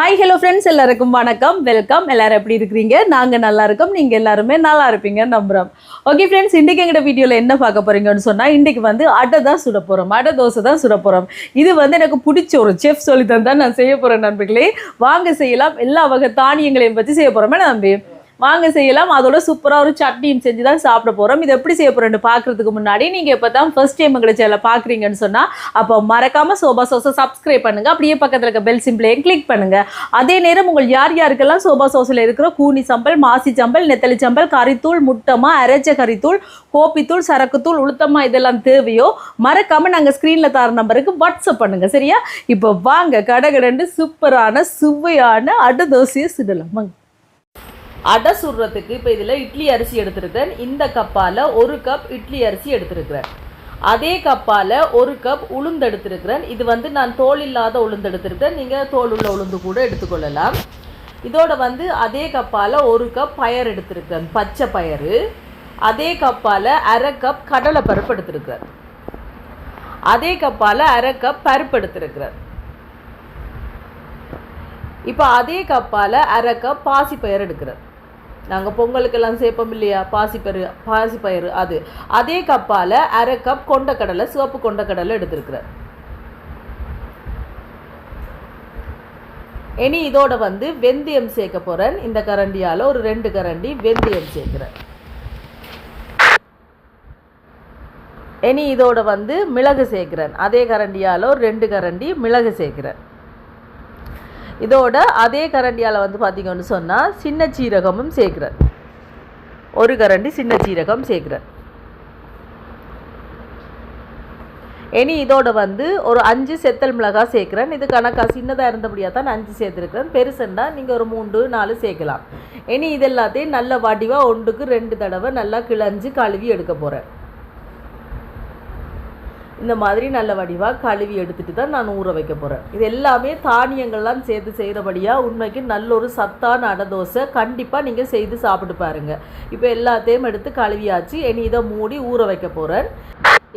Hi hello friends, எல்லாருக்கும் வணக்கம், welcome. எல்லாரும் எப்படி இருக்கிறீங்க? நாங்கள் நல்லா இருக்கோம், நீங்கள் எல்லாருமே நல்லா இருப்பீங்க நம்புகிறோம். ஓகே ஃப்ரெண்ட்ஸ், இன்றைக்கி எங்கள்கிட்ட வீடியோவில் என்ன பார்க்க போகிறீங்கன்னு சொன்னால், இன்றைக்கி வந்து அடை தான் சுட போகிறோம், அடை தோசை தான் சுட போகிறோம். இது வந்து எனக்கு பிடிச்ச ஒரு செஃப் சொல்லி தான் நான் செய்ய போகிறேன் நண்பர்களே. வாங்க செய்யலாம். எல்லா வகை தானியங்களையும் பற்றி செய்ய போகிறோமே நம்பி வாங்க செய்யலாம். அதோட சூப்பராக ஒரு சட்னியும் செஞ்சு தான் சாப்பிட போகிறோம். இது எப்படி செய்ய போகிறோன்னு பார்க்குறதுக்கு முன்னாடி நீங்கள் இப்போ தான் ஃபர்ஸ்ட் டைம் எங்களை சேனலை பார்க்குறீங்கன்னு சொன்னால் அப்போ மறக்காமல் சோபா சோஸை சப்ஸ்கிரைப் பண்ணுங்கள். அப்படியே பக்கத்தில் இருக்க பெல் சிம்பிளையும் கிளிக் பண்ணுங்கள். அதே நேரம் உங்கள் யார் யாருக்கெல்லாம் சோபா சோஸில் இருக்கிற கூனி சம்பல், மாசி சம்பல், நெத்தலி சம்பல், கறித்தூள், முட்டமா, அரைச்ச கறித்தூள், கோப்பித்தூள், சரக்குத்தூள், உளுத்தமா இதெல்லாம் தேவையோ மறக்காமல் நாங்கள் ஸ்க்ரீனில் தர நம்பருக்கு வாட்ஸ்அப் பண்ணுங்கள். சரியா? இப்போ வாங்க கடகடன்னு சூப்பரான சுவையான அடை தோசையை சுடலாம். வாங்க. அடை சுடுறதுக்கு இப்போ இதில் இட்லி அரிசி எடுத்துருக்கிறேன். இந்த கப்பால் 1 கப் இட்லி அரிசி எடுத்துருக்கிறேன். அதே கப்பால் 1 கப் உளுந்து எடுத்துருக்கிறேன். இது வந்து நான் தோல் இல்லாத உளுந்து எடுத்துருக்கிறேன். நீங்கள் தோல் உள்ள உளுந்து கூட எடுத்துக்கொள்ளலாம். இதோட வந்து அதே கப்பால் 1 கப் பயறு எடுத்துருக்கிறேன், பச்சை பயறு. அதே கப்பால் 1/2 கப் கடலை பருப்பு எடுத்துருக்கிறேன். அதே கப்பால் 1/2 கப் பருப்பு எடுத்துருக்கிறேன். இப்போ அதே கப்பால் 1/2 கப் பாசிப்பயிறு எடுக்கிறேன். நாங்கள் பொங்கலுக்கெல்லாம் சேர்ப்போம் இல்லையா பாசிப்பயிறு, அது. அதே கப்பால் 1/2 கப் கொண்டக்கடலை, சிவப்பு கொண்டக்கடலை எடுத்துருக்கிறேன். இனி இதோட வந்து வெந்தயம் சேர்க்க போகிறேன். இந்த கரண்டியால் ஒரு 2 கரண்டி வெந்தயம் சேர்க்குறேன். இனி இதோட வந்து மிளகு சேர்க்குறேன். அதே கரண்டியால் ஒரு 2 கரண்டி மிளகு சேர்க்குறேன். இதோட அதே கரண்டியால் வந்து பார்த்திங்கன்னு சொன்னால் சின்ன சீரகமும் சேர்க்குறேன். 1 கரண்டி சின்ன சீரகம் சேர்க்குறேன். இனி இதோட வந்து ஒரு 5 செத்தல் மிளகாய் சேர்க்குறேன். இது கணக்காக சின்னதாக இருந்தபடியாக தான் 5 சேர்த்துருக்கிறேன். பெருசுன்னா நீங்கள் ஒரு 3-4 சேர்க்கலாம். இனி இது எல்லாத்தையும் நல்ல வடிவாக 1க்கு 2 தடவை நல்லா கிளஞ்சி கழுவி எடுக்க போகிறேன். இந்த மாதிரி நல்ல வடிவாக கழுவி எடுத்துகிட்டு தான் நான் ஊற வைக்க போகிறேன். இது எல்லாமே தானியங்கள்லாம் சேர்த்து செய்கிறபடியாக உண்மைக்கு நல்ல ஒரு சத்தான அடை தோசை. கண்டிப்பாக நீங்கள் செய்து சாப்பிட்டு பாருங்கள். இப்போ எல்லாத்தையும் எடுத்து கழுவியாச்சு. இனி இதை மூடி ஊற வைக்க போகிறேன்.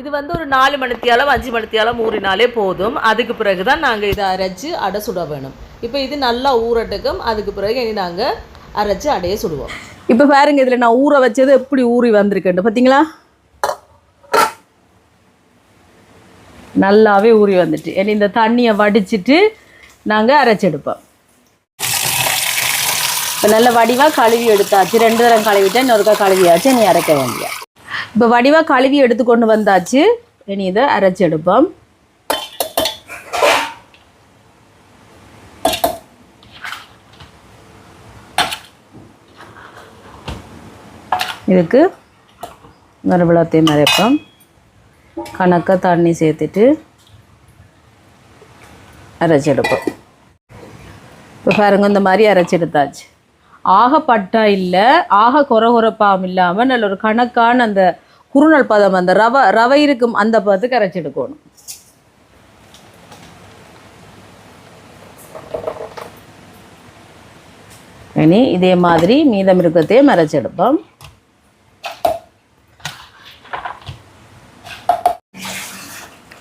இது வந்து ஒரு 4 மணித்தியாலம் 5 மணித்தியாலம் ஊறினாலே போதும். அதுக்கு பிறகு தான் நாங்கள் இதை அரைச்சி அடை சுட வேணும். இப்போ இது நல்லா ஊறட்டுக்கும். அதுக்கு பிறகு இனி நாங்கள் அரைச்சி அடையை சுடுவோம். இப்போ பாருங்க, இதில் நான் ஊற வச்சது எப்படி ஊறி வந்திருக்கேன் பார்த்தீங்களா? நல்லாவே ஊறி வந்துட்டு. இனி இந்த தண்ணியை வடிச்சிட்டு நாங்கள் அரைச்செடுப்போம். இப்போ நல்ல வடிவாக கழுவி எடுத்தாச்சு. 2 தரம் கழுவிட்டேன், இன்னொருக்கா கழுவியாச்சு. இனி அரைக்க வேண்டிய. இப்போ வடிவாக கழுவி எடுத்துக்கொண்டு வந்தாச்சு. இனி இதை அரைச்செடுப்போம். இதுக்கு மறுபடியும் அரைப்போம். கணக்காக தண்ணி சேர்த்துட்டு அரைச்செடுப்போம். இப்போ பாருங்க, இந்த மாதிரி அரைச்செடுத்தாச்சு. ஆக பட்டா இல்லை, ஆக கொரகொரப்பாகவும் இல்லாமல் நல்ல ஒரு கணக்கான அந்த குறுநல் பதம், அந்த ரவை இருக்கும் அந்த பதத்துக்கு அரைச்செடுக்கணும். இனி இதே மாதிரி மீதம் இருக்கிறதையும் அரைச்செடுப்போம்.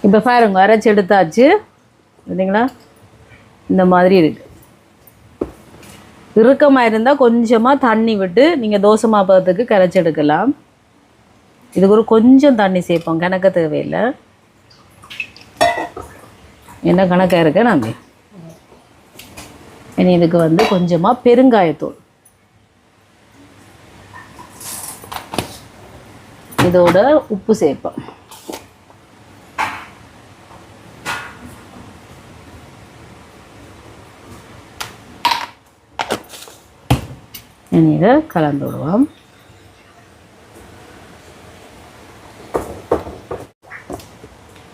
இப்போ பாருங்க, அரைச்சி எடுத்தாச்சு. பார்த்தீங்களா? இந்த மாதிரி இருக்குது. இறுக்கமாக இருந்தால் கொஞ்சமாக தண்ணி விட்டு நீங்கள் தோசை மாப்பதற்கு கரைச்சி எடுக்கலாம். இதுக்கு ஒரு கொஞ்சம் தண்ணி சேர்ப்போம், கணக்க தேவையில்லை. என்ன கணக்காக இருக்க நாங்க. இனி இதுக்கு வந்து கொஞ்சமாக பெருங்காயத்தூள், இதோட உப்பு சேர்ப்போம். இதை கலந்து விடுவோம்.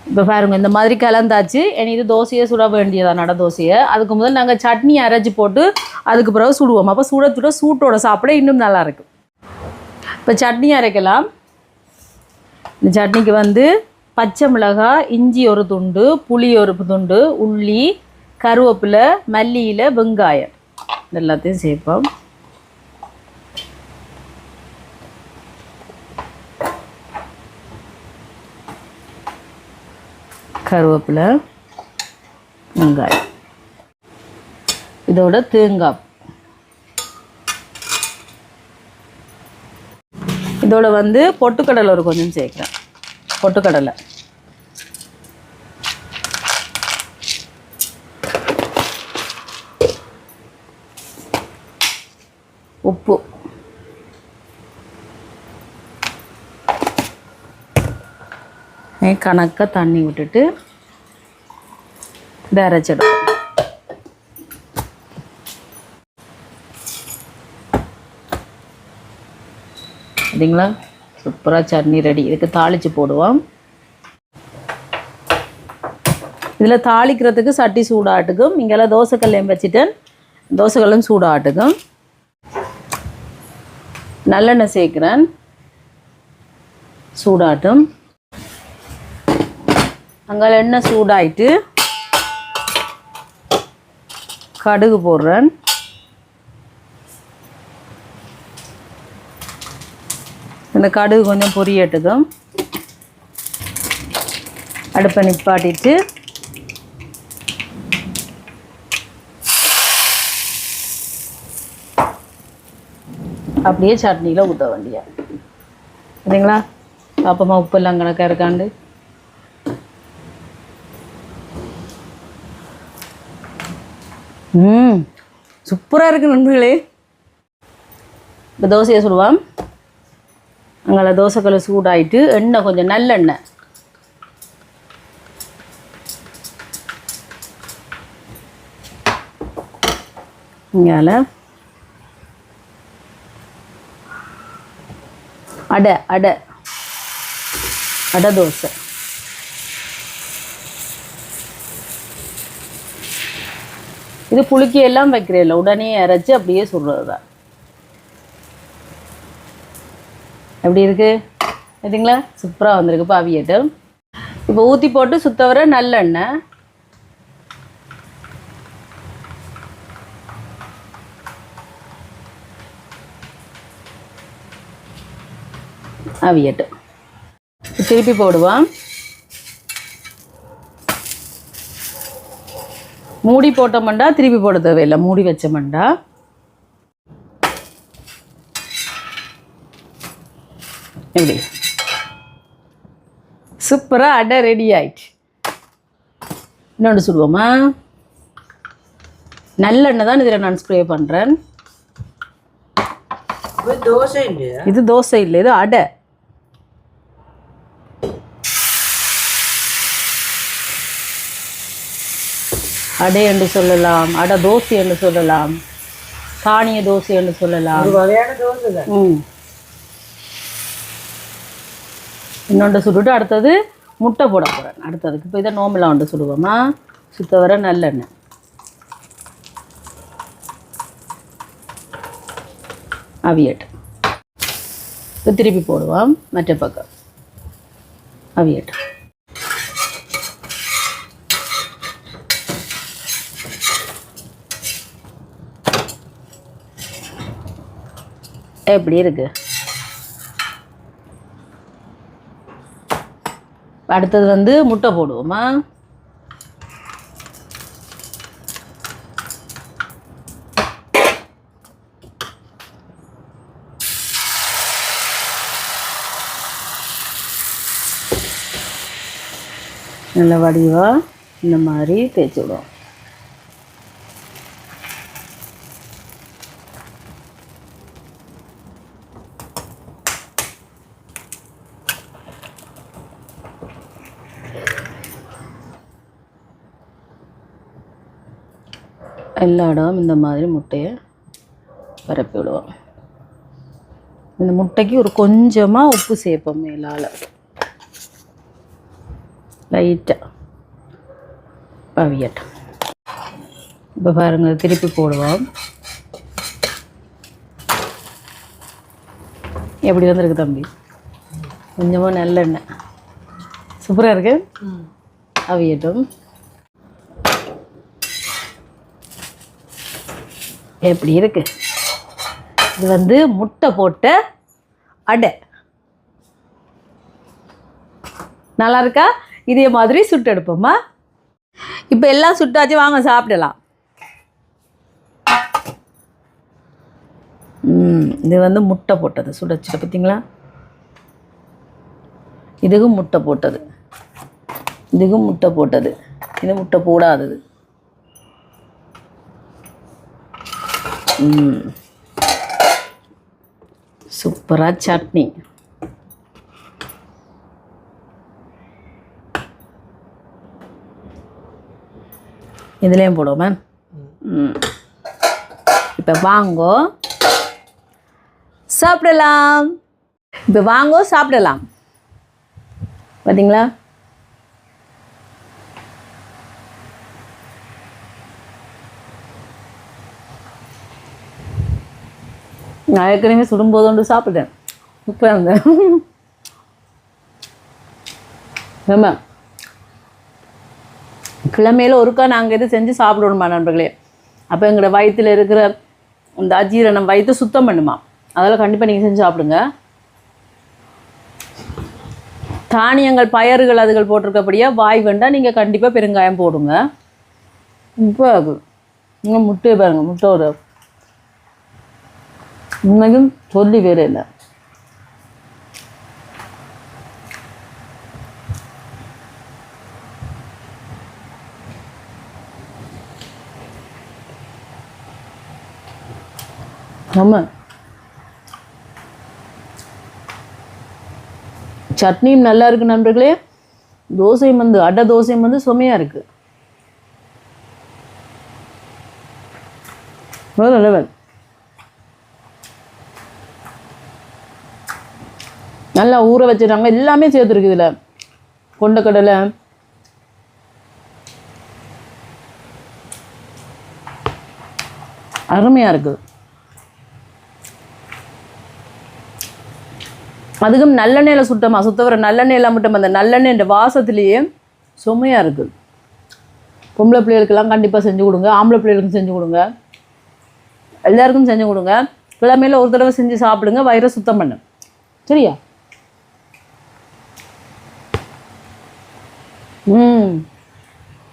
இப்போ பாருங்க, இந்த மாதிரி கலந்தாச்சு. இனி இது தோசையை சுட வேண்டியதான், அடை தோசையை. அதுக்கு முதல் நாங்கள் சட்னி அரைச்சி போட்டு அதுக்கு பிறகு சுடுவோம். அப்போ சுட சூட்டோட சாப்பிட இன்னும் நல்லாயிருக்கும். இப்போ சட்னி அரைக்கலாம். இந்த சட்னிக்கு வந்து பச்சை மிளகாய், இஞ்சி ஒரு துண்டு, புளி ஒரு துண்டு, உள்ளி, கருவேப்பிலை, மல்லியில், வெங்காயம் எல்லாத்தையும் சேர்ப்போம். கருவேப்பிலை, வெங்காயம் இதோட தேங்காய், இதோட வந்து பொட்டுக்கடலை ஒரு கொஞ்சம் சேர்க்குறேன். பொட்டுக்கடலை, உப்பு, கணக்காக தண்ணி விட்டுட்டு இதை அரைச்சிடும். சரிங்களா? சூப்பராக சட்னி ரெடி. இதுக்கு தாளித்து போடுவோம். இதில் தாளிக்கிறதுக்கு சட்டி சூடாட்டுக்கும். இங்கெல்லாம் தோசைக்கல்லையும் வச்சுட்டேன். தோசைக்கல்லும் சூடாட்டுக்கும். நல்லெண்ணெய் சேர்க்குறேன். சூடாட்டும். அங்கே எண்ணெய் சூடாயிட்டு கடுகு போடுறேன். இந்த கடுகு கொஞ்சம் பொரியட்டுக்கும். அடுப்பை நிப்பாட்டிட்டு அப்படியே சட்னியில் ஊற்ற வேண்டியா. சரிங்களா? பாப்பமா உப்பு எல்லாம் கணக்காக இருக்காண்டு. சூப்பராக இருக்குது நண்பர்களே. இப்போ தோசையை சுடுவான். அங்கே தோசைக்கல்லை சூடாயிட்டு எண்ணெய் கொஞ்சம் நல்லெண்ணெய். இங்கால அடை அடை அடை தோசை. இது புளிக்கி எல்லாம் வைக்கிறேன், உடனே அரைச்சி அப்படியே சுடுறது தான். எப்படி இருக்கு பார்த்தீங்களா? சூப்பராக வந்திருக்கு பாவியட்டு. இப்போ ஊற்றி போட்டு சுத்த வர நல்லெண்ணெய். அவியட்டு திருப்பி போடுவான். மூடி போட்டோம்டா திருப்பி போட தேவையில்லை. மூடி வச்சோம்டா எப்படி சூப்பராக அடை ரெடி ஆயிடுச்சு. இன்னொன்று சுடுவோமா? நல்லெண்ணெய் தான் இதில் நான் ஸ்ப்ரே பண்ணுறேன். இது தோசை இல்லை, இது அடை. அடை என்று சொல்லலாம், அடை தோசை என்று சொல்லலாம், தானிய தோசை என்று சொல்லலாம். இன்னொன்று சுட்டுட்டு அடுத்தது முட்டை போட போகிறேன். அடுத்ததுக்கு இப்போ இதை நோம்பலாம் ஒன்று சுடுவோமா? சுத்த வர நல்லெண்ணெய். அவியட்டு இப்போ திருப்பி போடுவோம். மற்ற பக்கம் அவியட்டு. எப்படி இருக்கு? அடுத்தது வந்து முட்டை போடுவோமா? நல்ல வடிவா இந்த மாதிரி தேய்ச்சி விடுவோம். எல்லா இடமும் இந்த மாதிரி முட்டையை பரப்பி விடுவோம். இந்த முட்டைக்கு ஒரு கொஞ்சமாக உப்பு சேர்ப்போம் மேலால் லைட்டாக. பவியட்டும். இப்போ பாருங்கள், திருப்பி போடுவோம். எப்படி வந்துருக்கு தம்பி? கொஞ்சமாக நல்லெண்ணெய். சூப்பராக இருக்கு. அவியட்டும். எப்படி இருக்கு? இது வந்து முட்டை போட்ட அடை. நல்லா இருக்கா? இதே மாதிரி சுட்டு எடுப்போமா? இப்போ எல்லாம் சுட்டாச்சு, வாங்க சாப்பிடலாம். இது வந்து முட்டை போட்டது சுடச்சிட்ட பார்த்தீங்களா. இதுக்கும் முட்டை போட்டது, இதுக்கும் முட்டை போட்டது, இது முட்டை போடாதது. சூப்பராக சட்னி. இதுலேயும் போடுவோமே. இப்போ வாங்கோ சாப்பிடலாம். இப்போ வாங்கோ சாப்பிடலாம். பார்த்தீங்களா? நான் ஏற்கனவே சுடும்போது ஒன்று சாப்பிட்டேன். இப்போ இருந்தேன். ஆமாம், கிழமையில் ஒருக்கா நாங்கள் எது செஞ்சு சாப்பிடணுமா நண்பர்களே. அப்போ எங்களோட வயிற்றில் இருக்கிற இந்த அஜீரணம் வயிற்று சுத்தம் பண்ணுமா. அதெல்லாம் கண்டிப்பாக நீங்கள் செஞ்சு சாப்பிடுங்க. தானியங்கள் பயறுகள் அதுகள் போட்டிருக்கப்படியா வாய் வேண்டாம். நீங்கள் கண்டிப்பாக பெருங்காயம் போடுங்க. இப்போ அது இன்னும் முட்டையை பாருங்கள், முட்டையோட இன்னைக்கும் சொல்லி வேறு இல்லை. ஆமாம், சட்னியும் நல்லா இருக்குது நண்பர்களே. தோசையும் வந்து அடை தோசையும் வந்து சுமையாக இருக்குது. லெவல் நல்லா ஊற வச்சுட்டாங்க. எல்லாமே சேர்த்துருக்கு இதில். கொண்டக்கடலை, அருமையாக இருக்குது. அதுக்கும் நல்லெண்ணெயில் சுத்த வர நல்லெண்ணெயெல்லாம் மட்டும் அந்த நல்லெண்ணெய் வாசத்துலேயே சுமையாக இருக்குது. பொம்பளை பிள்ளைகளுக்கெல்லாம் கண்டிப்பாக செஞ்சு கொடுங்க. ஆம்பளை பிள்ளைகளுக்கும் செஞ்சு கொடுங்க. எல்லாருக்கும் செஞ்சு கொடுங்க. கிழமையில் ஒரு தடவை செஞ்சு சாப்பிடுங்க. வயிறை சுத்தம் பண்ணு. சரியா?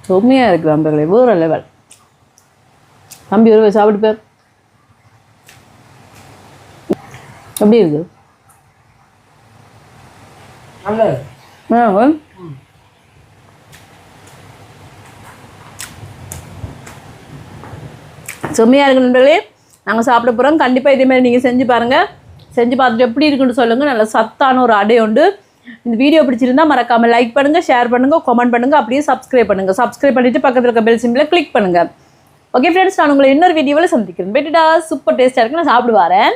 சுமையாக இருக்குது நண்பர்களே. வேறு லெவல். தம்பி ஒரு சாப்பிட்டு பேர் எப்படி இருக்குது? சுமையாக இருக்கு நண்பர்களே. நாங்கள் சாப்பிட போகிறோம். கண்டிப்பாக இதேமாதிரி நீங்கள் செஞ்சு பாருங்கள். செஞ்சு பார்த்துட்டு எப்படி இருக்குன்னு சொல்லுங்கள். நல்ல சத்தான ஒரு அடை உண்டு. இந்த வீடியோ பிடிச்சிருந்தா மறக்காமல் லைக் பண்ணுங்கள், ஷேர் பண்ணுங்கள், கமெண்ட் பண்ணுங்கள், அப்படியே சப்ஸ்கிரைப் பண்ணுங்கள். சப்ஸ்கிரைப் பண்ணிவிட்டு பக்கத்தில் இருக்க பெல் சிம்பிளை கிளிக் பண்ணுங்கள். ஓகே ஃப்ரெண்ட்ஸ், நான் உங்களை இன்னொரு வீடியோவில் சந்திக்கிறேன். பெட்டுடா, சூப்பர் டேஸ்ட்டாக இருக்கு. நான் சாப்பிட்டு வரேன்.